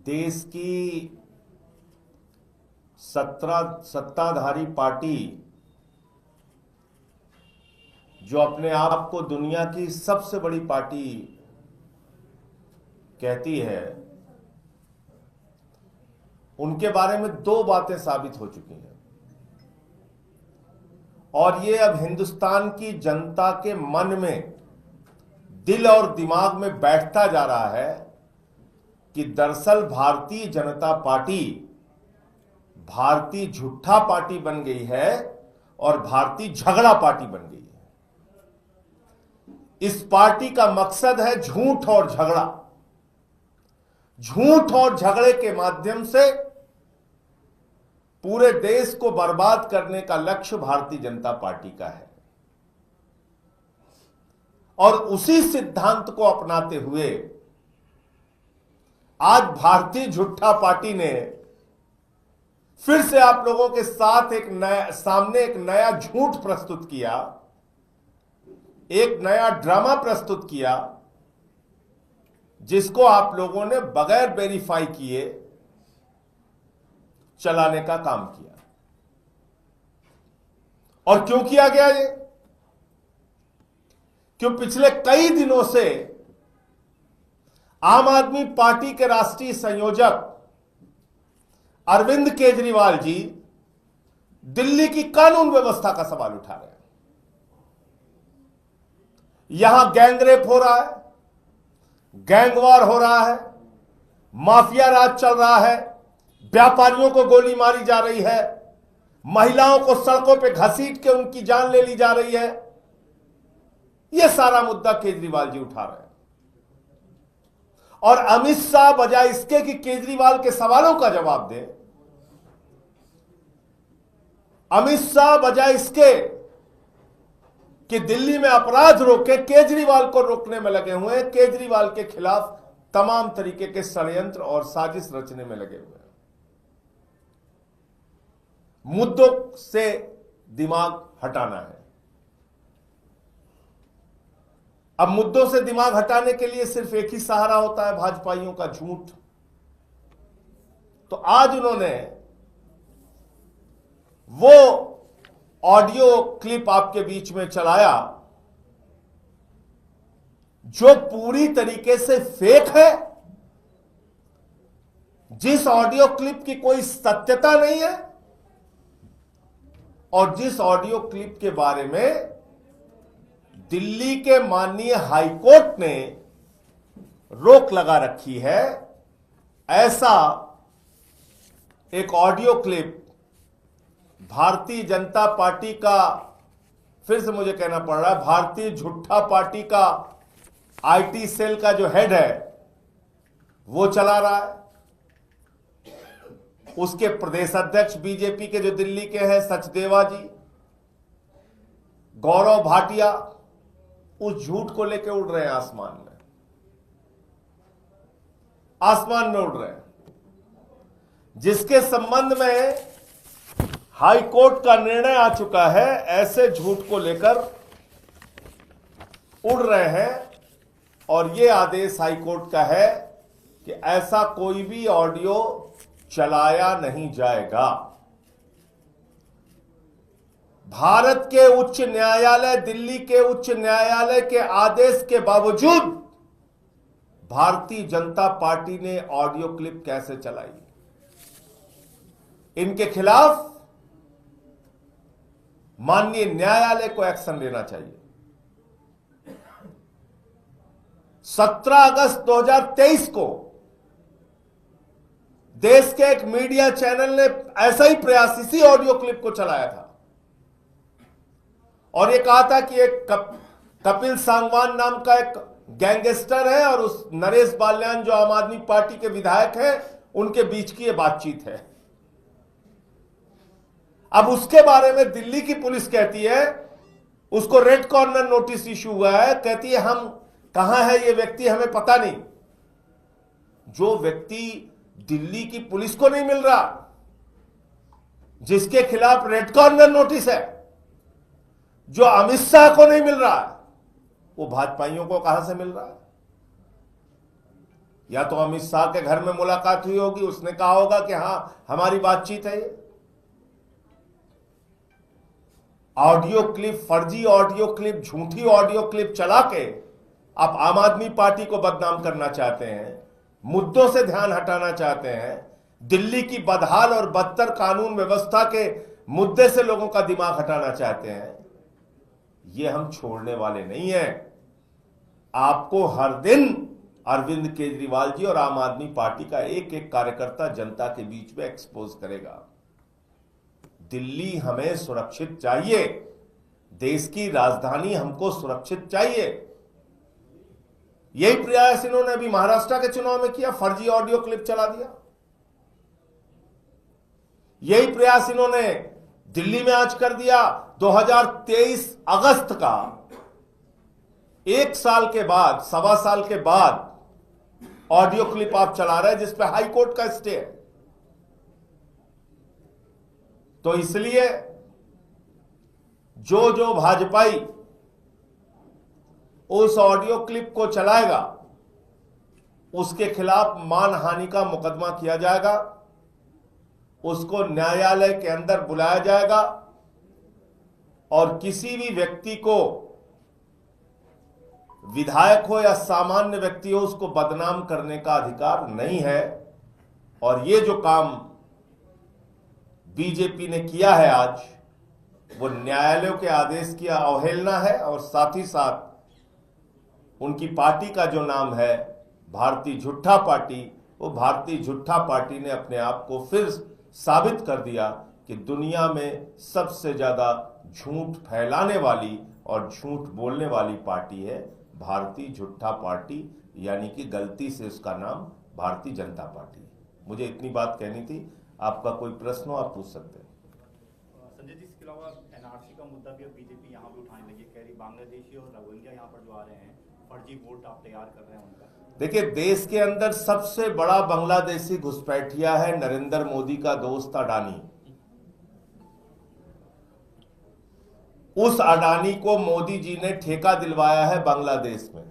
देश की सत्ताधारी पार्टी जो अपने आप को दुनिया की सबसे बड़ी पार्टी कहती है, उनके बारे में दो बातें साबित हो चुकी हैं और ये अब हिंदुस्तान की जनता के मन में, दिल और दिमाग में बैठता जा रहा है कि दरअसल भारतीय जनता पार्टी भारतीय झूठा पार्टी बन गई है और भारतीय झगड़ा पार्टी बन गई है। इस पार्टी का मकसद है झूठ और झगड़ा। झूठ और झगड़े के माध्यम से पूरे देश को बर्बाद करने का लक्ष्य भारतीय जनता पार्टी का है और उसी सिद्धांत को अपनाते हुए आज भारतीय झूठा पार्टी ने फिर से आप लोगों के साथ सामने एक नया झूठ प्रस्तुत किया, एक नया ड्रामा प्रस्तुत किया, जिसको आप लोगों ने बगैर वेरीफाई किए चलाने का काम किया। और क्यों किया गया ये? क्यों पिछले कई दिनों से आम आदमी पार्टी के राष्ट्रीय संयोजक अरविंद केजरीवाल जी दिल्ली की कानून व्यवस्था का सवाल उठा रहे हैं। यहां गैंगरेप हो रहा है, गैंगवार हो रहा है, माफिया राज चल रहा है, व्यापारियों को गोली मारी जा रही है, महिलाओं को सड़कों पे घसीट के उनकी जान ले ली जा रही है। यह सारा मुद्दा केजरीवाल जी उठा रहे हैं और अमित शाह बजाय इसके कि केजरीवाल के सवालों का जवाब दे, अमित शाह बजाय इसके कि दिल्ली में अपराध रोके, केजरीवाल को रोकने में लगे हुए हैं। केजरीवाल के खिलाफ तमाम तरीके के षड्यंत्र और साजिश रचने में लगे हुए हैं। मुद्दों से दिमाग हटाना है। अब मुद्दों से दिमाग हटाने के लिए सिर्फ एक ही सहारा होता है, भाजपाइयों का झूठ। तो आज उन्होंने वो ऑडियो क्लिप आपके बीच में चलाया जो पूरी तरीके से फेक है, जिस ऑडियो क्लिप की कोई सत्यता नहीं है और जिस ऑडियो क्लिप के बारे में दिल्ली के माननीय हाईकोर्ट ने रोक लगा रखी है। ऐसा एक audio clip Bharatiya Janata party का, फिर से मुझे कहना पड़ रहा है, भारतीय झूठा पार्टी का आईटी सेल का जो हेड है वो चला रहा है। उसके प्रदेश अध्यक्ष बीजेपी के जो दिल्ली के हैं सचदेवा जी, गौरव भाटिया, उस झूठ को लेकर उड़ रहे हैं आसमान में, आसमान में उड़ रहे हैं, जिसके संबंध में हाई कोर्ट का निर्णय आ चुका है। ऐसे झूठ को लेकर उड़ रहे हैं और यह आदेश हाई कोर्ट का है कि ऐसा कोई भी ऑडियो चलाया नहीं जाएगा। भारत के उच्च न्यायालय, दिल्ली के उच्च न्यायालय के आदेश के बावजूद भारतीय जनता पार्टी ने ऑडियो क्लिप कैसे चलाई? इनके खिलाफ माननीय न्यायालय को एक्शन लेना चाहिए। 17 अगस्त 2023 को देश के एक मीडिया चैनल ने ऐसा ही प्रयास, इसी ऑडियो क्लिप को चलाया था और यह कहा था कि एक कपिल सांगवान नाम का एक गैंगस्टर है और उस नरेश बाल्यान जो आम आदमी पार्टी के विधायक हैं, उनके बीच की यह बातचीत है। अब उसके बारे में दिल्ली की पुलिस कहती है, उसको रेड कॉर्नर नोटिस इशू हुआ है, कहती है हम कहां है ये व्यक्ति हमें पता नहीं। जो व्यक्ति दिल्ली की पुलिस को नहीं मिल रहा, जिसके खिलाफ रेड कॉर्नर नोटिस है, जो अमित शाह को नहीं मिल रहा है, वो भाजपाइयों को कहां से मिल रहा है? या तो अमित शाह के घर में मुलाकात हुई होगी, उसने कहा होगा कि हां हमारी बातचीत है। ये ऑडियो क्लिप, फर्जी ऑडियो क्लिप, झूठी ऑडियो क्लिप चला के आप आम आदमी पार्टी को बदनाम करना चाहते हैं, मुद्दों से ध्यान हटाना चाहते हैं, दिल्ली की बदहाल और बदतर कानून व्यवस्था के मुद्दे से लोगों का दिमाग हटाना चाहते हैं। ये हम छोड़ने वाले नहीं हैं। आपको हर दिन अरविंद केजरीवाल जी और आम आदमी पार्टी का एक एक कार्यकर्ता जनता के बीच में एक्सपोज करेगा। दिल्ली हमें सुरक्षित चाहिए, देश की राजधानी हमको सुरक्षित चाहिए। यही प्रयास इन्होंने अभी महाराष्ट्र के चुनाव में किया, फर्जी ऑडियो क्लिप चला दिया। यही प्रयास इन्होंने दिल्ली में आज कर दिया। 2023 अगस्त का, एक साल के बाद, सवा साल के बाद ऑडियो क्लिप आप चला रहे हैं जिसपे हाई कोर्ट का स्टे है। तो इसलिए जो भाजपाई उस ऑडियो क्लिप को चलाएगा उसके खिलाफ मानहानि का मुकदमा किया जाएगा, उसको न्यायालय के अंदर बुलाया जाएगा और किसी भी व्यक्ति को, विधायक हो या सामान्य व्यक्ति हो, उसको बदनाम करने का अधिकार नहीं है। और ये जो काम बीजेपी ने किया है आज, वो न्यायालयों के आदेश की अवहेलना है और साथ ही साथ उनकी पार्टी का जो नाम है भारतीय झूठा पार्टी, वो भारतीय झूठा पार्टी ने अपने आप को फिर साबित कर दिया कि दुनिया में सबसे ज्यादा झूठ फैलाने वाली और झूठ बोलने वाली पार्टी है भारतीय झूठा पार्टी, यानी कि गलती से उसका नाम भारतीय जनता पार्टी है। मुझे इतनी बात कहनी थी। आपका कोई प्रश्न हो आप पूछ सकते हैं। संजय जी, इसके अलावा एनआरसी का मुद्दा भी अब बीजेपी यहाँ पे उठाने लगी, कह रही बांग्लादेशी और रोहिंग्या यहाँ पर जो आ रहे हैं, फर्जी वोट आप तैयार कर रहे हैं उनका। देखिए, देश के अंदर सबसे बड़ा बांग्लादेशी घुसपैठिया है नरेंद्र मोदी का दोस्त अडानी। उस अडानी को मोदी जी ने ठेका दिलवाया है बांग्लादेश में।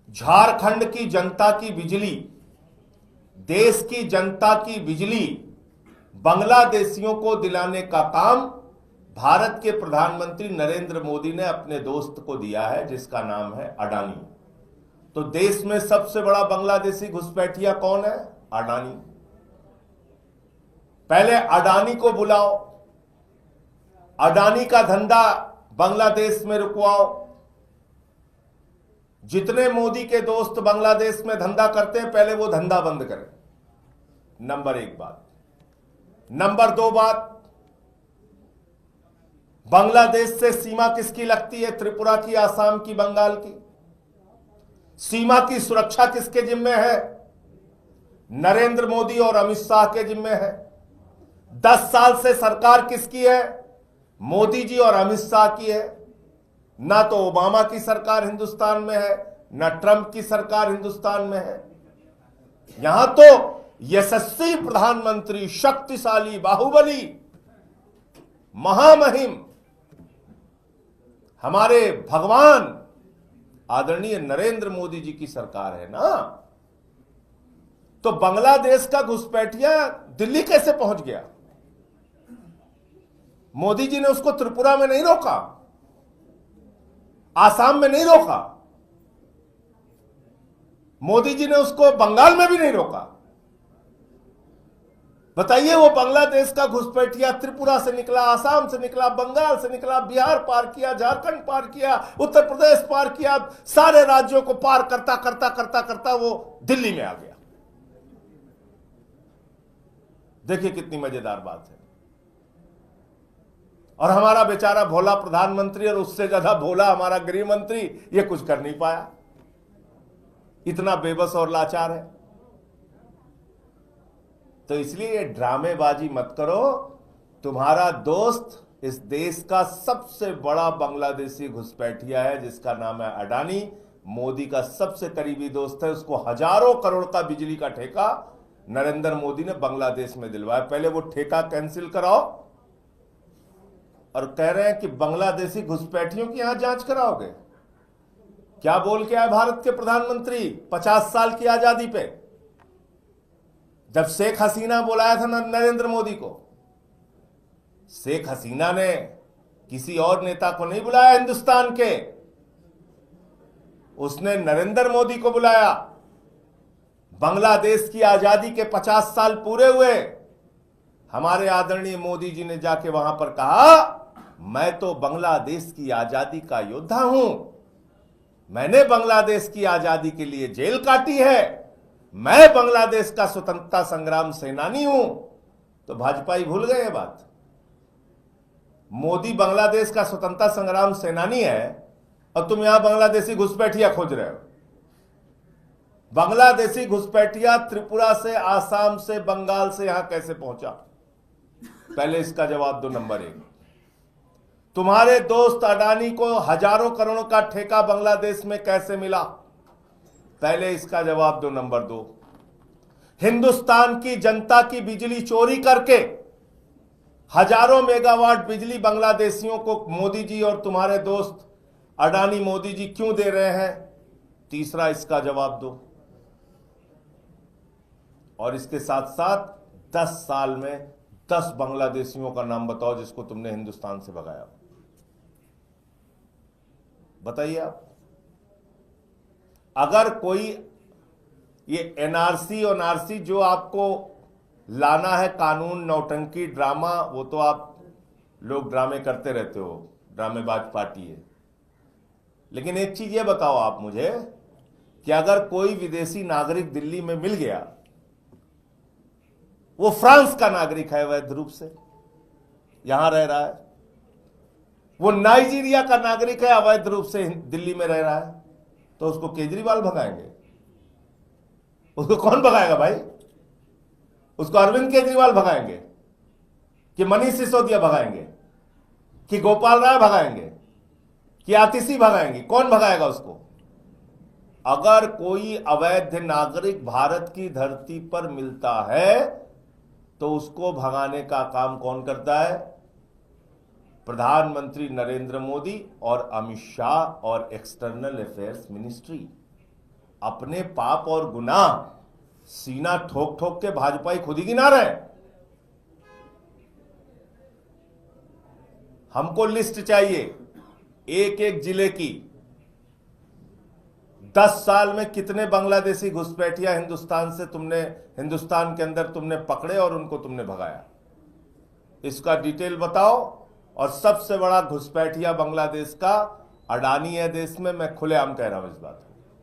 झारखंड की जनता की बिजली, देश की जनता की बिजली बांग्लादेशियों को दिलाने का काम भारत के प्रधानमंत्री नरेंद्र मोदी ने अपने दोस्त को दिया है जिसका नाम है अडानी। तो देश में सबसे बड़ा बांग्लादेशी घुसपैठिया कौन है? अडानी। पहले अडानी को बुलाओ, अडानी का धंधा बांग्लादेश में रुकवाओ। जितने मोदी के दोस्त बांग्लादेश में धंधा करते हैं पहले वो धंधा बंद करें, नंबर एक बात। नंबर दो बात, बांग्लादेश से सीमा किसकी लगती है? त्रिपुरा की, आसाम की, बंगाल की। सीमा की सुरक्षा किसके जिम्मे है? नरेंद्र मोदी और अमित शाह के जिम्मे है। 10 साल से सरकार किसकी है? मोदी जी और अमित शाह की है। ना तो ओबामा की सरकार हिंदुस्तान में है, ना ट्रंप की सरकार हिंदुस्तान में है। यहां तो यशस्वी प्रधानमंत्री, शक्तिशाली, बाहुबली, महामहिम हमारे भगवान आदरणीय नरेंद्र मोदी जी की सरकार है ना। तो बांग्लादेश का घुसपैठिया दिल्ली कैसे पहुंच गया? मोदी जी ने उसको त्रिपुरा में नहीं रोका, आसाम में नहीं रोका, मोदी जी ने उसको बंगाल में भी नहीं रोका। बताइए, वो बांग्लादेश का घुसपैठिया त्रिपुरा से निकला, आसाम से निकला, बंगाल से निकला, बिहार पार किया, झारखंड पार किया, उत्तर प्रदेश पार किया, सारे राज्यों को पार करता करता करता करता वो दिल्ली में आ गया। देखिए कितनी मजेदार बात है। और हमारा बेचारा भोला प्रधानमंत्री और उससे ज्यादा भोला हमारा गृह मंत्री ये कुछ कर नहीं पाया, इतना बेबस और लाचार है। तो इसलिए ये ड्रामेबाजी मत करो। तुम्हारा दोस्त इस देश का सबसे बड़ा बांग्लादेशी घुसपैठिया है जिसका नाम है अडानी। मोदी का सबसे करीबी दोस्त है, उसको हजारों करोड़ का बिजली का ठेका नरेंद्र मोदी ने बांग्लादेश में दिलवाया। पहले वो ठेका कैंसिल कराओ और कह रहे हैं कि बांग्लादेशी घुसपैठियों की यहां जांच कराओगे। क्या बोल के आए भारत के प्रधानमंत्री 50 साल की आजादी पे, जब शेख हसीना बुलाया था नरेंद्र मोदी को? शेख हसीना ने किसी और नेता को नहीं बुलाया हिंदुस्तान के, उसने नरेंद्र मोदी को बुलाया। बांग्लादेश की आजादी के 50 साल पूरे हुए, हमारे आदरणीय मोदी जी ने जाके वहां पर कहा, मैं तो बांग्लादेश की आजादी का योद्धा हूं, मैंने बांग्लादेश की आजादी के लिए जेल काटी है, मैं बांग्लादेश का स्वतंत्रता संग्राम सेनानी हूं। तो भाजपाई भूल गए ये बात। मोदी बांग्लादेश का स्वतंत्रता संग्राम सेनानी है और तुम यहां बांग्लादेशी घुसपैठिया खोज रहे हो। बांग्लादेशी घुसपैठिया त्रिपुरा से, आसाम से, बंगाल से यहां कैसे पहुंचा? पहले इसका जवाब दो। नंबर 1, तुम्हारे दोस्त अडानी को हजारों करोड़ों का ठेका बांग्लादेश में कैसे मिला? पहले इसका जवाब दो। नंबर 2, हिंदुस्तान की जनता की बिजली चोरी करके हजारों मेगावाट बिजली बांग्लादेशियों को मोदी जी और तुम्हारे दोस्त अडानी मोदी जी क्यों दे रहे हैं? तीसरा इसका जवाब दो। और इसके साथ साथ 10 साल में 10 बांग्लादेशियों का नाम बताओ जिसको तुमने हिंदुस्तान से भगाया। बताइए आप। अगर कोई ये एनआरसी और आरसी जो आपको लाना है, कानून, नौटंकी, ड्रामा, वो तो आप लोग ड्रामे करते रहते हो, ड्रामेबाज पार्टी है। लेकिन एक चीज ये बताओ आप मुझे कि अगर कोई विदेशी नागरिक दिल्ली में मिल गया, वो फ्रांस का नागरिक है, अवैध रूप से यहां रह रहा है, वो नाइजीरिया का नागरिक है, अवैध रूप से दिल्ली में रह रहा है, तो उसको केजरीवाल भगाएंगे? उसको कौन भगाएगा भाई? उसको अरविंद केजरीवाल भगाएंगे कि मनीष सिसोदिया भगाएंगे कि गोपाल राय भगाएंगे कि आतिशी भगाएंगे? कौन भगाएगा उसको? अगर कोई अवैध नागरिक भारत की धरती पर मिलता है तो उसको भगाने का काम कौन करता है? प्रधानमंत्री नरेंद्र मोदी और अमित शाह और एक्सटर्नल अफेयर्स मिनिस्ट्री। अपने पाप और गुनाह सीना ठोक ठोक के भाजपाई खुद ही गिना रहे हैं। हमको लिस्ट चाहिए एक एक जिले की, 10 साल में कितने बांग्लादेशी घुसपैठिया हिंदुस्तान से तुमने, हिंदुस्तान के अंदर तुमने पकड़े और उनको तुमने भगाया? इसका डिटेल बताओ। और सबसे बड़ा घुसपैठिया बांग्लादेश का अडानी है देश में, मैं खुलेआम कह रहा हूं इस बात।